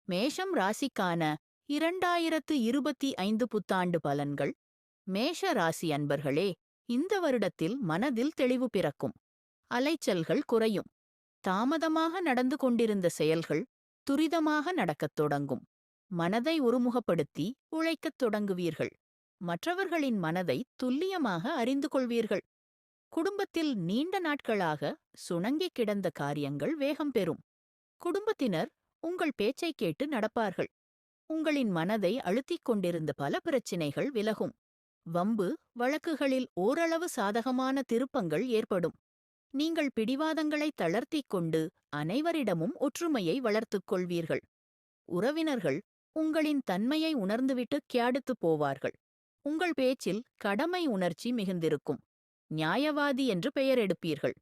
மேஷம் ராசிக்கான 2025 புத்தாண்டு பலன்கள். மேஷ ராசி அன்பர்களே, இந்த வருடத்தில் மனதில் தெளிவு பிறக்கும். அலைச்சல்கள் குறையும். தாமதமாக நடந்து கொண்டிருந்த செயல்கள் துரிதமாக நடக்கத் தொடங்கும். மனதை ஒருமுகப்படுத்தி உழைக்கத் தொடங்குவீர்கள். மற்றவர்களின் மனதை துல்லியமாக அறிந்து கொள்வீர்கள். குடும்பத்தில் நீண்ட நாட்களாக சுணங்கிக் கிடந்த காரியங்கள் வேகம் பெறும். குடும்பத்தினர் உங்கள் பேச்சைக் கேட்டு நடப்பார்கள். உங்களின் மனதை அழுத்திக் கொண்டிருந்த பல பிரச்சினைகள் விலகும். வம்பு வழக்குகளில் ஓரளவு சாதகமான திருப்பங்கள் ஏற்படும். நீங்கள் பிடிவாதங்களை தளர்த்திக் கொண்டு அனைவரிடமும் ஒற்றுமையை வளர்த்துக் கொள்வீர்கள். உறவினர்கள் உங்களின் தன்மையை உணர்ந்துவிட்டு கியாடுத்துப் போவார்கள். உங்கள் பேச்சில் கடமை உணர்ச்சி மிகுந்திருக்கும். நியாயவாதி என்று பெயர் எடுப்பீர்கள்.